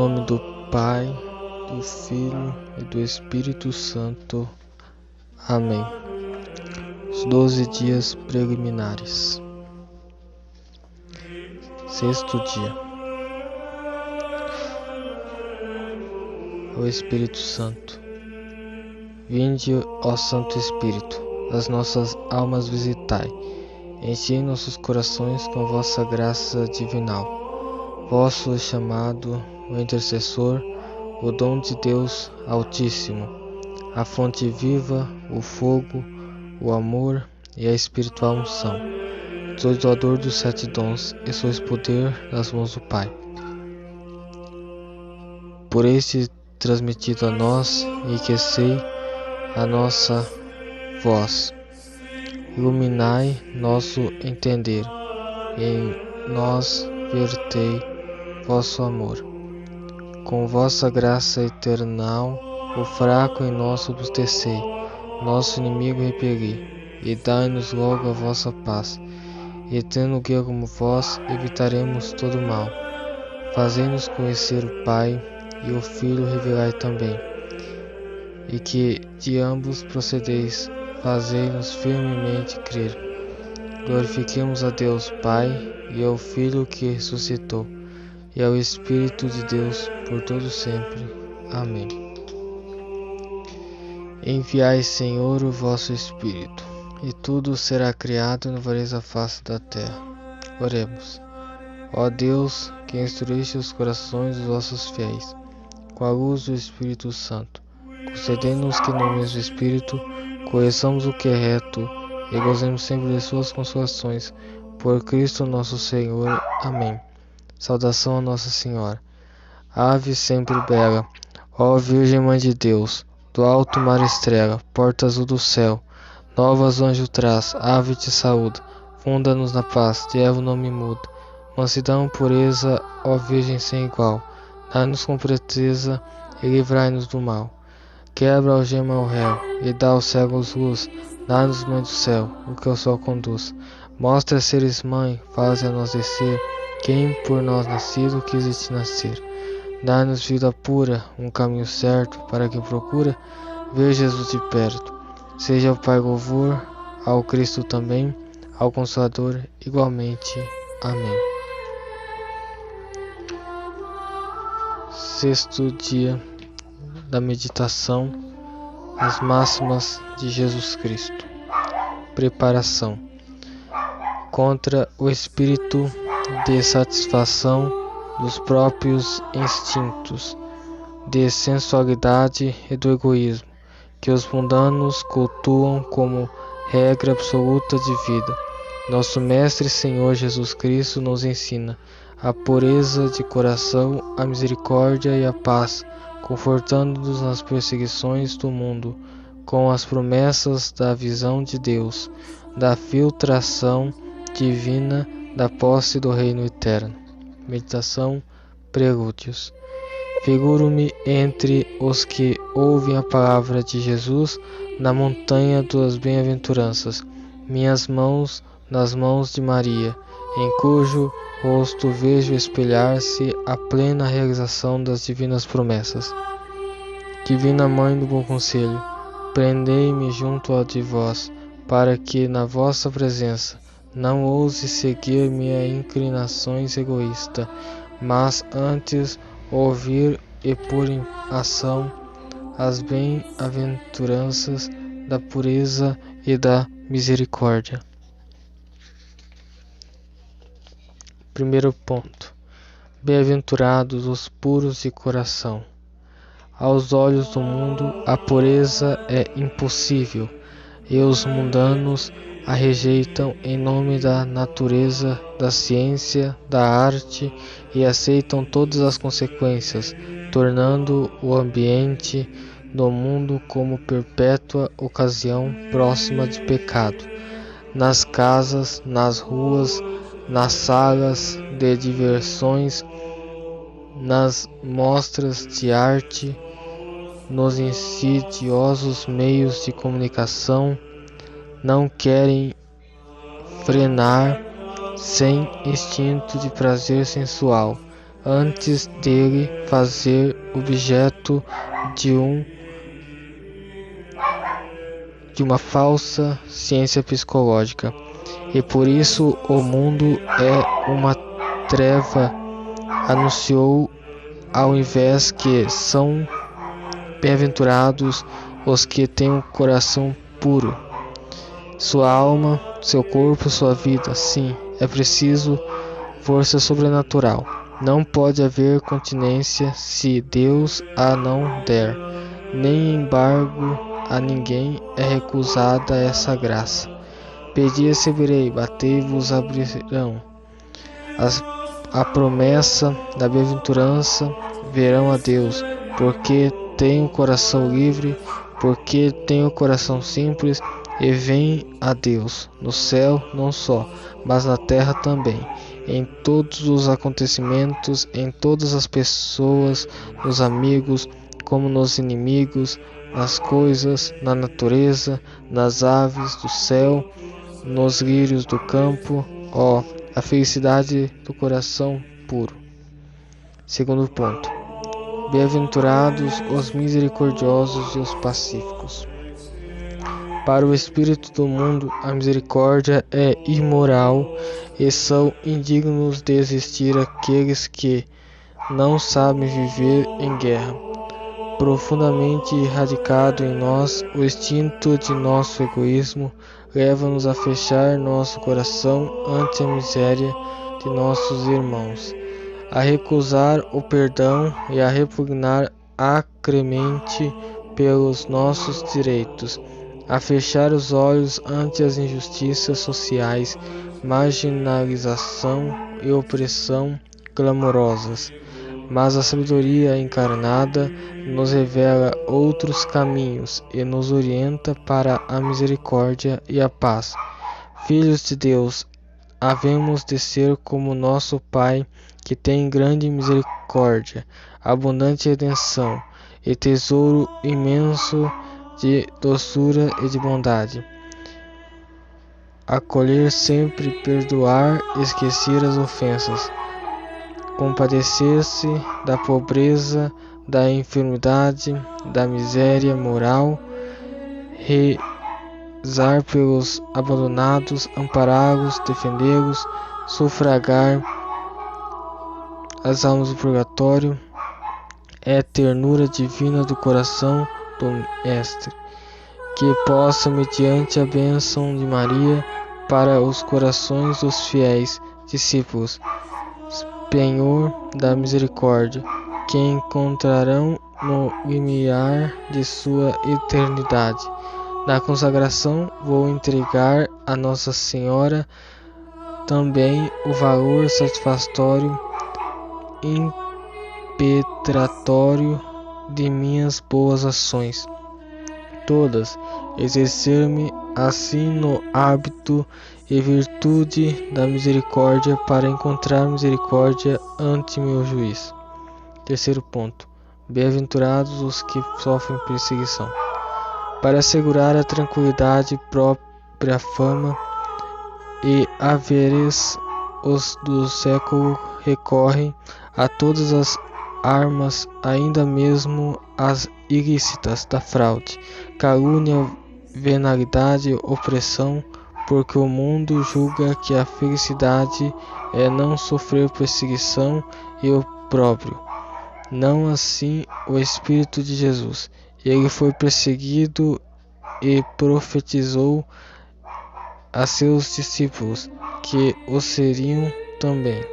nome do Pai, do Filho e do Espírito Santo. Amém. Os 12 dias preliminares. Sexto dia. O Espírito Santo. Vinde, ó Santo Espírito, as nossas almas visitai. Enchei nossos corações com vossa graça divinal. Vosso chamado, o intercessor, o dom de Deus Altíssimo, a fonte viva, o fogo, o amor e a espiritual unção. Sois doador dos 7 dons e sois poder nas mãos do Pai. Por este transmitido a nós, enriquecei a nossa voz. Iluminai nosso entender, e em nós vertei vosso amor. Com vossa graça eternal, o fraco em nós robustecei, nosso inimigo repeli, e dai-nos logo a vossa paz. E tendo guia como vós, evitaremos todo mal. Fazei-nos conhecer o Pai, e o Filho revelai também. E que de ambos procedeis, fazei-nos firmemente crer. Glorifiquemos a Deus Pai, e ao Filho que ressuscitou, e ao Espírito de Deus por todo sempre. Amém. Enviai, Senhor, o vosso Espírito, e tudo será criado e inovareis a face da terra. Oremos. Ó Deus, que instruíste os corações dos vossos fiéis, com a luz do Espírito Santo, concedei-nos que no mesmo Espírito conheçamos o que é reto e gozemos sempre de suas consolações. Por Cristo nosso Senhor. Amém. Saudação a Nossa Senhora. Ave sempre bela, ó Virgem Mãe de Deus, do alto mar estrela, porta azul do céu, novas o anjo traz, ave te saúda, funda-nos na paz, de Eva o nome muda. Mansidão, pureza, ó Virgem sem igual, dai-nos com preteza e livrai-nos do mal. Quebra a algema ao réu, e dá aos cegos luz, dá-nos mãe do céu, o que o sol conduz. Mostra seres mãe, faze a nós descer, quem por nós nascido quis te nascer. Dá-nos vida pura, um caminho certo, para quem procura ver Jesus de perto. Seja ao Pai louvor, ao Cristo também, ao Consolador igualmente. Amém. Sexto dia da meditação nas máximas de Jesus Cristo. Preparação contra o espírito de satisfação dos próprios instintos, de sensualidade e do egoísmo, que os mundanos cultuam como regra absoluta de vida. Nosso Mestre Senhor Jesus Cristo nos ensina a pureza de coração, a misericórdia e a paz, confortando-nos nas perseguições do mundo, com as promessas da visão de Deus, da filtração divina, da posse do reino eterno. Meditação, prelúdios. Figuro-me entre os que ouvem a palavra de Jesus na montanha das bem-aventuranças, minhas mãos nas mãos de Maria, em cujo rosto vejo espelhar-se a plena realização das divinas promessas. Divina Mãe do Bom Conselho, prendei-me junto a de vós, para que na vossa presença não ouse seguir minhas inclinações egoístas, mas antes ouvir e pôr em ação as bem-aventuranças da pureza e da misericórdia. Primeiro ponto. Bem-aventurados os puros de coração. Aos olhos do mundo, a pureza é impossível, e os mundanos a rejeitam em nome da natureza, da ciência, da arte e aceitam todas as consequências, tornando o ambiente do mundo como perpétua ocasião próxima de pecado. Nas casas, nas ruas, nas salas de diversões, nas mostras de arte, nos insidiosos meios de comunicação, não querem frenar sem instinto de prazer sensual, antes dele fazer objeto de uma falsa ciência psicológica. E por isso o mundo é uma treva, anunciou, ao invés que são bem-aventurados os que têm um coração puro. Sua alma, seu corpo, sua vida. Sim, é preciso força sobrenatural. Não pode haver continência se Deus a não der. Nem embargo a ninguém é recusada essa graça. Pedi, receberei, batei, vos abrirão. A promessa da bem-aventurança, verão a Deus, porque tem o coração livre, porque tem o coração simples, e vem a Deus, no céu não só, mas na terra também, em todos os acontecimentos, em todas as pessoas, nos amigos como nos inimigos, nas coisas, na natureza, nas aves do céu, nos lírios do campo, a felicidade do coração puro. Segundo ponto. Bem-aventurados os misericordiosos e os pacíficos. Para o espírito do mundo, a misericórdia é imoral e são indignos de existir aqueles que não sabem viver em guerra. Profundamente radicado em nós, o instinto de nosso egoísmo leva-nos a fechar nosso coração ante a miséria de nossos irmãos, a recusar o perdão e a repugnar acremente pelos nossos direitos, a fechar os olhos ante as injustiças sociais, marginalização e opressão clamorosas. Mas a sabedoria encarnada nos revela outros caminhos e nos orienta para a misericórdia e a paz. Filhos de Deus, havemos de ser como nosso Pai, que tem grande misericórdia, abundante redenção e tesouro imenso de doçura e de bondade. Acolher sempre, perdoar, esquecer as ofensas. Compadecer-se da pobreza, da enfermidade, da miséria moral, rezar pelos abandonados, ampará-los, defendê-los, sufragar as almas do purgatório, é ternura divina do coração do Mestre, que possa, mediante a bênção de Maria, para os corações dos fiéis discípulos, penhor da misericórdia, que encontrarão no limiar de sua eternidade. Na consagração, vou entregar a Nossa Senhora também o valor satisfatório, impetratório de minhas boas ações, todas, exercer-me assim no hábito e virtude da misericórdia para encontrar misericórdia ante meu juiz. Terceiro ponto. Bem-aventurados os que sofrem perseguição. Para assegurar a tranquilidade própria fama e haveres os do século recorrem a todas as armas, ainda mesmo as ilícitas da fraude, calúnia, venalidade, opressão, porque o mundo julga que a felicidade é não sofrer perseguição e opróbrio. Não assim o Espírito de Jesus. Ele foi perseguido e profetizou a seus discípulos que o seriam também.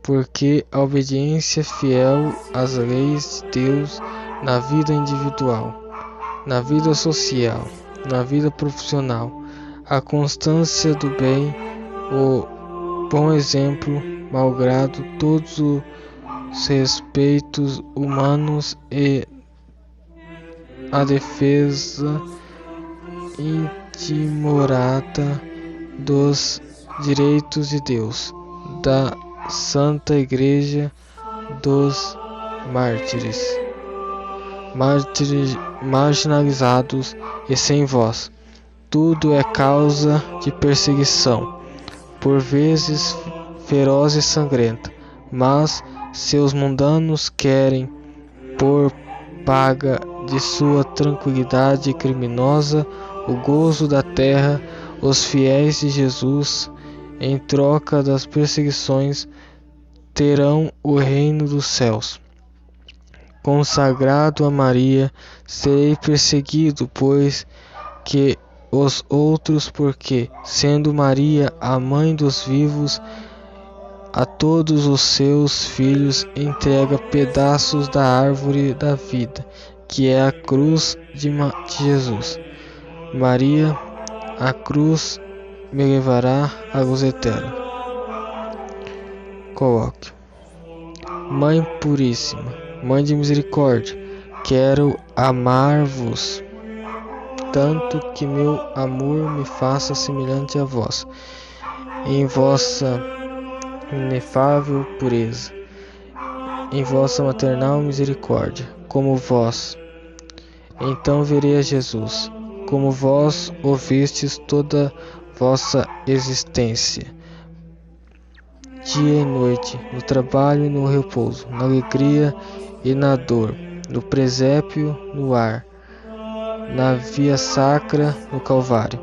Porque a obediência fiel às leis de Deus na vida individual, na vida social, na vida profissional, a constância do bem, o bom exemplo, malgrado todos os respeitos humanos e a defesa intimorada dos direitos de Deus, da Santa Igreja, dos mártires, marginalizados e sem voz. Tudo é causa de perseguição, por vezes feroz e sangrenta, Mas seus mundanos querem, por paga de sua tranquilidade criminosa, o gozo da terra. Os fiéis de Jesus, em troca das perseguições, terão o reino dos céus. Consagrado a Maria, serei perseguido, pois que os outros, porque, sendo Maria a mãe dos vivos, a todos os seus filhos entrega pedaços da árvore da vida, que é a cruz de Jesus. Maria, a cruz me levará à luz eterna. Colóquio. Mãe puríssima, Mãe de misericórdia, quero amar-vos tanto que meu amor me faça semelhante a vós, em vossa inefável pureza, em vossa maternal misericórdia, como vós. Então verei a Jesus, como vós o vistes toda vossa existência, dia e noite, no trabalho e no repouso, na alegria e na dor, no presépio, no ar, na via sacra, no Calvário.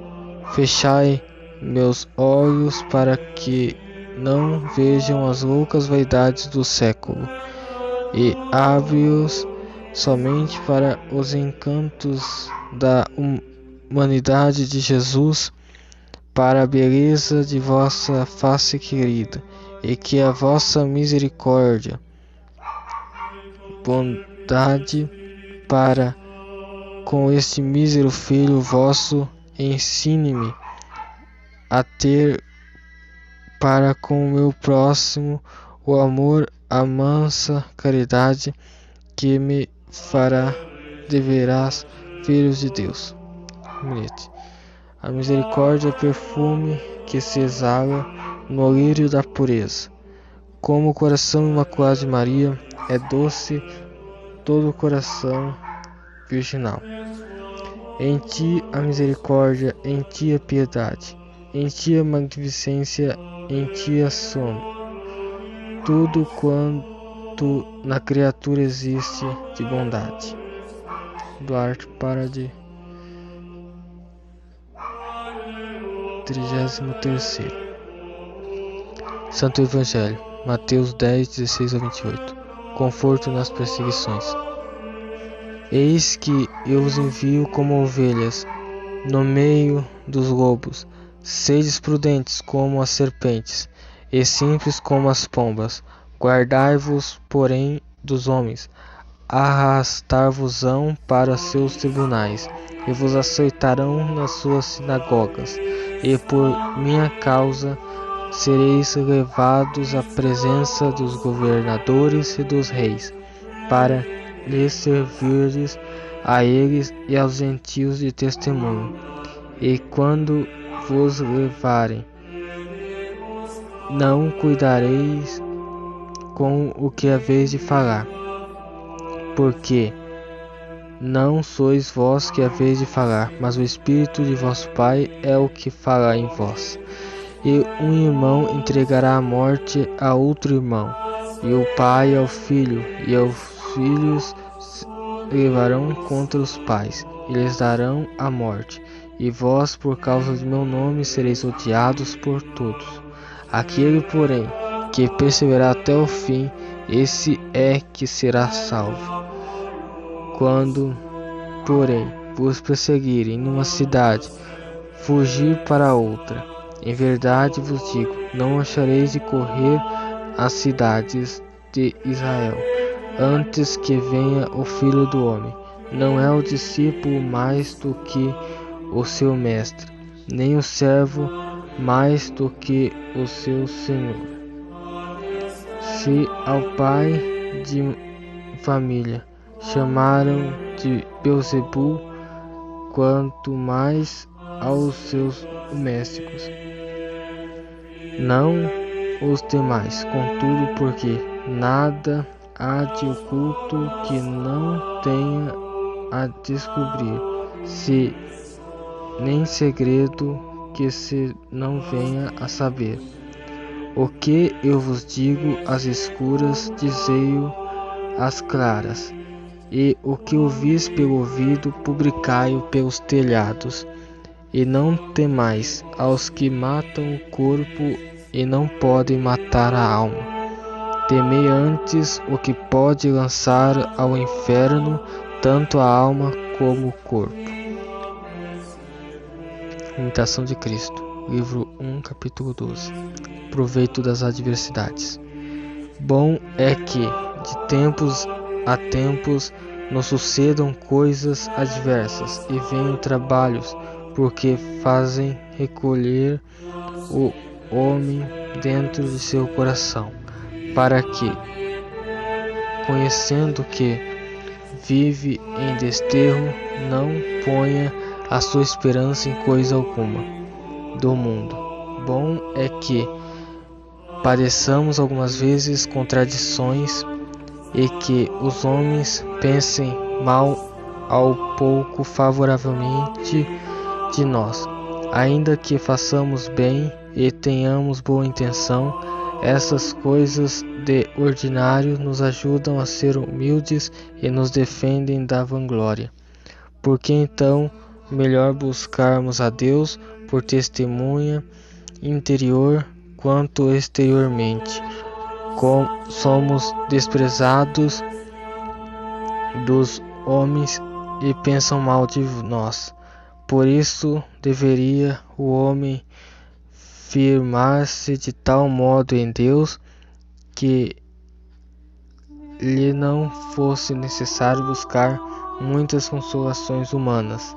Fechai meus olhos para que não vejam as loucas vaidades do século, e abre-os somente para os encantos da humanidade de Jesus, para a beleza de vossa face querida, e que a vossa misericórdia, bondade para com este mísero filho vosso, ensine-me a ter para com o meu próximo o amor, a mansa caridade que me fará de veras filhos de Deus. A misericórdia é perfume que se exala no lírio da pureza. Como o coração imaculado de Maria, é doce todo o coração virginal. Em ti a misericórdia, em ti a piedade, em ti a magnificência, em ti a sono. Tudo quanto na criatura existe de bondade. Duarte Paradi, 33º. Santo Evangelho, Mateus 10, 16 a 28. Conforto nas perseguições. Eis que eu vos envio como ovelhas no meio dos lobos. Sedes prudentes como as serpentes, e simples como as pombas. Guardai-vos, porém, dos homens. Arrastar-vos-ão para seus tribunais, e vos açoitarão nas suas sinagogas, e por minha causa sereis levados à presença dos governadores e dos reis, para lhes servirdes a eles e aos gentios de testemunho. E quando vos levarem, não cuidareis com o que haveis de falar, porque não sois vós que haveis de falar, mas o Espírito de vosso Pai é o que fala em vós. E um irmão entregará a morte a outro irmão, e o pai ao filho, e os filhos levarão contra os pais, e lhes darão a morte. E vós, por causa do meu nome, sereis odiados por todos. Aquele, porém, que perseverar até o fim, esse é que será salvo. Quando, porém, vos perseguirem numa cidade, fugir para outra. Em verdade vos digo, não achareis de correr às cidades de Israel, antes que venha o Filho do Homem. Não é o discípulo mais do que o seu mestre, nem o servo mais do que o seu senhor. Se ao pai de família chamaram de Beelzebul, quanto mais aos seus domésticos. Não os demais, contudo, porque nada há de oculto que não tenha a descobrir, se nem segredo que se não venha a saber. O que eu vos digo às escuras, dizei-o às claras, e o que ouvis pelo ouvido, publicai-o pelos telhados. E não temais aos que matam o corpo e não podem matar a alma. Temei antes o que pode lançar ao inferno tanto a alma como o corpo. Imitação de Cristo, livro 1, capítulo 12. Proveito das adversidades. Bom é que, de tempos a tempos, nos sucedam coisas adversas e venham trabalhos, porque fazem recolher o homem dentro de seu coração, para que, conhecendo que vive em desterro, não ponha a sua esperança em coisa alguma do mundo. Bom é que padeçamos algumas vezes contradições e que os homens pensem mal ao pouco favoravelmente de nós, ainda que façamos bem e tenhamos boa intenção. Essas coisas de ordinário nos ajudam a ser humildes e nos defendem da vanglória. Porque então melhor buscarmos a Deus por testemunha interior quanto exteriormente. Somos desprezados dos homens e pensam mal de nós. Por isso deveria o homem firmar-se de tal modo em Deus que lhe não fosse necessário buscar muitas consolações humanas.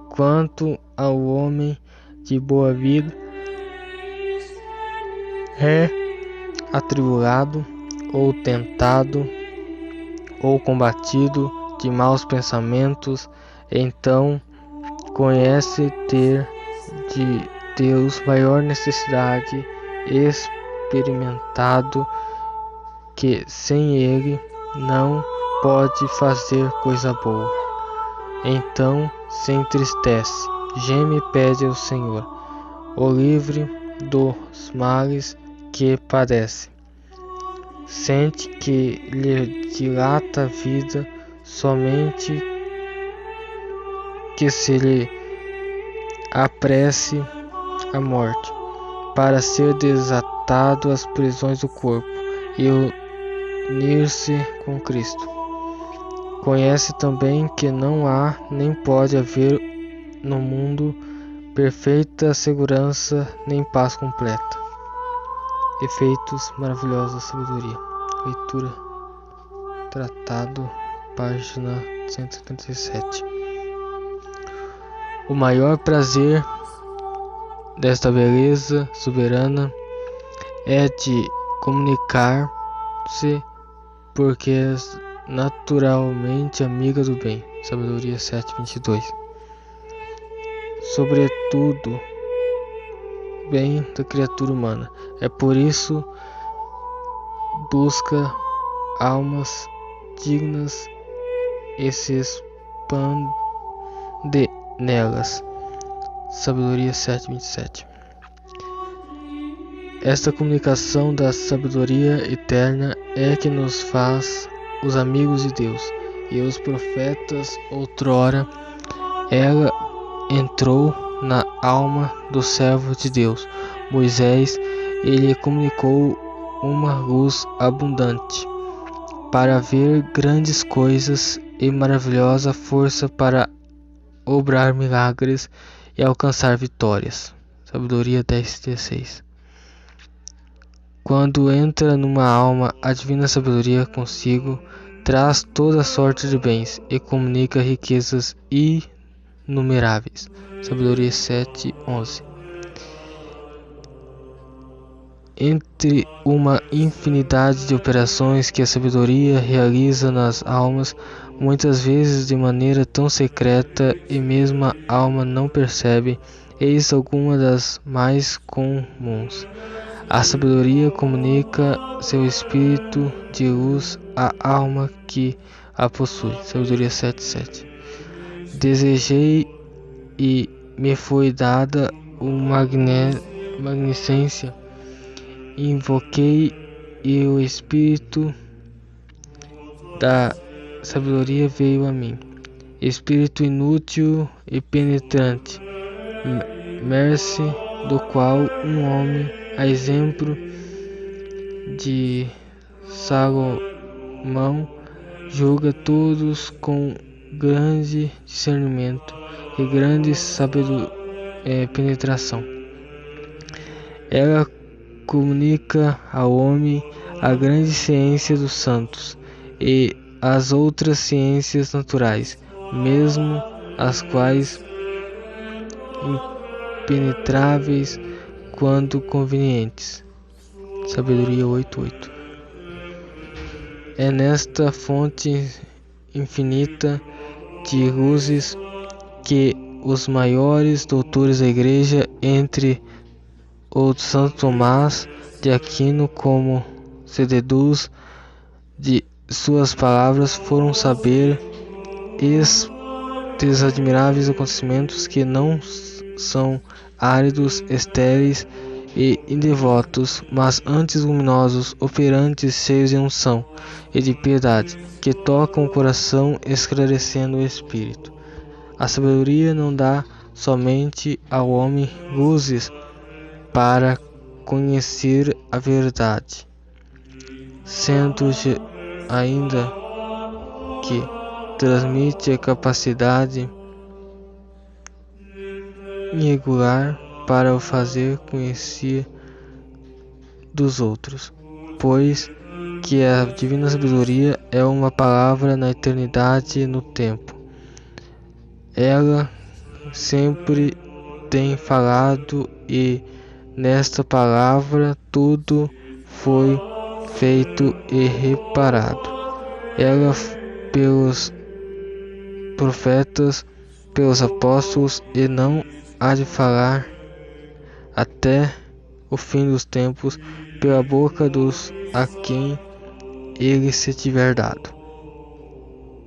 Quanto ao homem de boa vida, é atribulado, ou tentado, ou combatido de maus pensamentos, então conhece ter de Deus maior necessidade, experimentado que sem ele não pode fazer coisa boa. Então se entristece, geme e pede ao Senhor, o livre dos males que padece. Sente que lhe dilata a vida, somente que se lhe apresse a morte, para ser desatado às prisões do corpo e unir-se com Cristo. Conhece também que não há nem pode haver no mundo perfeita segurança nem paz completa. Efeitos maravilhosos da sabedoria. Leitura, tratado, página 137. O maior prazer desta beleza soberana é de comunicar-se, porque és naturalmente amiga do bem. Sabedoria 7:22. Sobretudo, bem da criatura humana. É por isso busca almas dignas e se expande nelas. Sabedoria 7:27. Esta comunicação da sabedoria eterna é que nos faz os amigos de Deus. E os profetas outrora ela entrou na alma do servo de Deus, Moisés, e lhe comunicou uma luz abundante para ver grandes coisas e maravilhosa força para obrar milagres e alcançar vitórias. Sabedoria 10:16. Quando entra numa alma a divina sabedoria consigo, traz toda sorte de bens e comunica riquezas inumeráveis. Sabedoria 7:11. Entre uma infinidade de operações que a sabedoria realiza nas almas, muitas vezes de maneira tão secreta e mesmo a alma não percebe, eis alguma das mais comuns. A sabedoria comunica seu espírito de luz à alma que a possui. Sabedoria 7:7. Desejei e me foi dada uma magnificência invoquei e o Espírito da sabedoria veio a mim. Espírito inútil e penetrante, merce do qual um homem, a exemplo de Salomão, julga todos com grande discernimento e grande penetração. Ela comunica ao homem a grande ciência dos santos e as outras ciências naturais, mesmo as quais impenetráveis quando convenientes. Sabedoria 8:8. É nesta fonte infinita de luzes que os maiores doutores da Igreja, entre o Santo Tomás de Aquino, como se deduz de suas palavras, foram saber estes admiráveis acontecimentos que não são áridos, estéreis e indevotos, mas antes luminosos, operantes, cheios de unção e de piedade, que tocam o coração, esclarecendo o espírito. A sabedoria não dá somente ao homem luzes para conhecer a verdade, sendo ainda que transmite a capacidade irregular para o fazer conhecer dos outros, pois que a divina sabedoria é uma palavra na eternidade e no tempo. Ela sempre tem falado e nesta palavra tudo foi feito e reparado. Ela pelos profetas, pelos apóstolos, e não há de falar até o fim dos tempos pela boca dos a quem ele se tiver dado.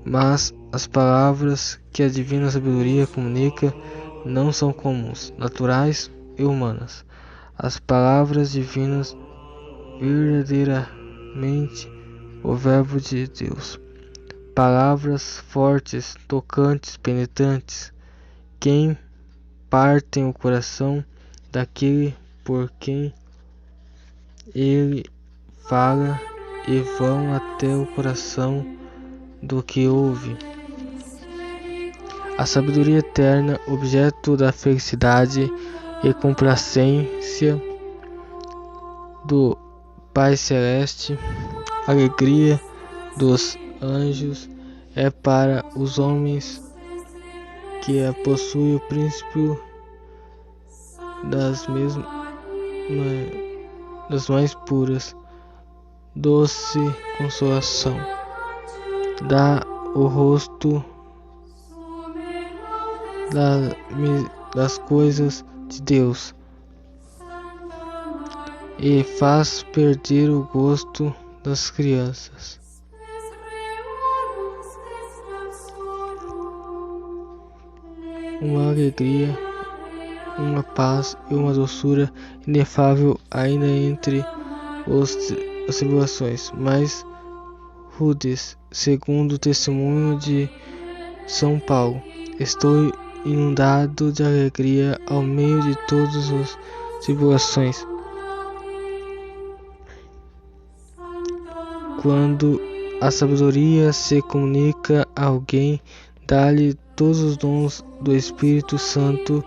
Mas as palavras que a divina sabedoria comunica não são comuns, naturais e humanas. As palavras divinas, verdadeiramente o Verbo de Deus. Palavras fortes, tocantes, penetrantes, que partem o coração daquele por quem ele fala e vão até o coração do que ouve. A sabedoria eterna, objeto da felicidade e complacência do Pai Celeste, alegria dos anjos, é para os homens que a possui o princípio das mais puras, doce consolação. Dá o rosto das coisas de Deus e faz perder o gosto das crianças. Uma alegria, uma paz e uma doçura inefável ainda entre as tribulações mais rudes, segundo o testemunho de São Paulo. Estou inundado de alegria ao meio de todas as tribulações. Quando a sabedoria se comunica a alguém, dá-lhe todos os dons do Espírito Santo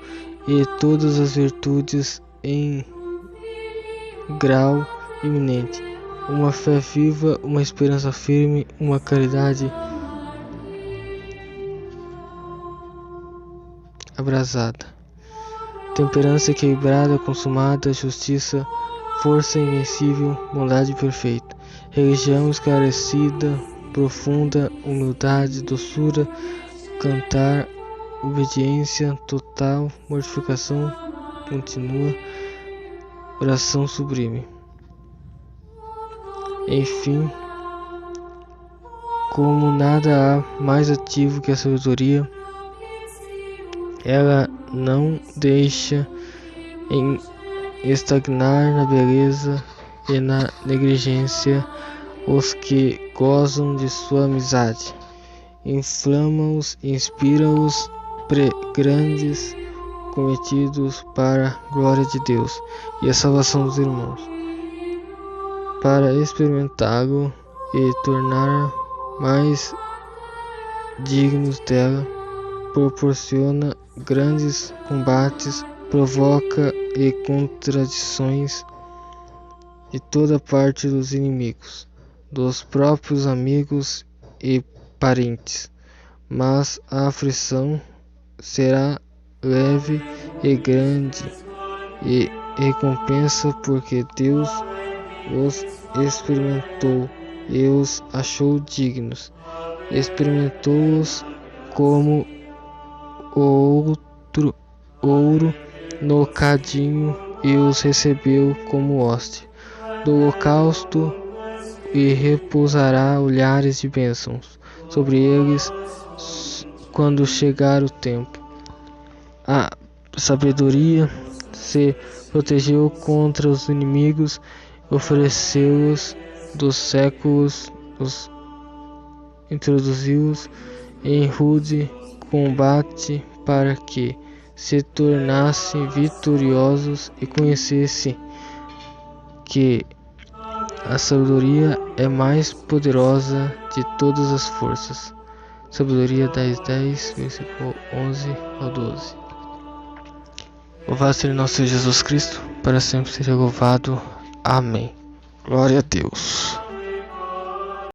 e todas as virtudes em grau iminente, uma fé viva, uma esperança firme, uma caridade abrasada, temperança equilibrada, consumada, justiça, força invencível, bondade perfeita, religião esclarecida, profunda, humildade, doçura, cantar, obediência total, mortificação contínua, oração sublime. Enfim, como nada há mais ativo que a sabedoria, ela não deixa estagnar na beleza e na negligência os que gozam de sua amizade. Inflama-os e inspira-os grandes cometidos para a glória de Deus e a salvação dos irmãos. Para experimentá-lo e tornar mais dignos dela, proporciona grandes combates, provoca e contradições de toda parte dos inimigos, dos próprios amigos e parentes, mas a aflição será leve e grande e recompensa, porque Deus os experimentou e os achou dignos. Experimentou-os como ouro no cadinho e os recebeu como hoste do holocausto, e repousará olhares de bênçãos sobre eles quando chegar o tempo. A sabedoria se protegeu contra os inimigos, ofereceu-os dos séculos, introduziu-os em rude combate para que se tornassem vitoriosos e conhecessem que a sabedoria é mais poderosa de todas as forças. Sabedoria 10:10, versículo 11 ao 12. Louvado seja nosso Senhor Jesus Cristo, para sempre seja louvado. Amém. Glória a Deus.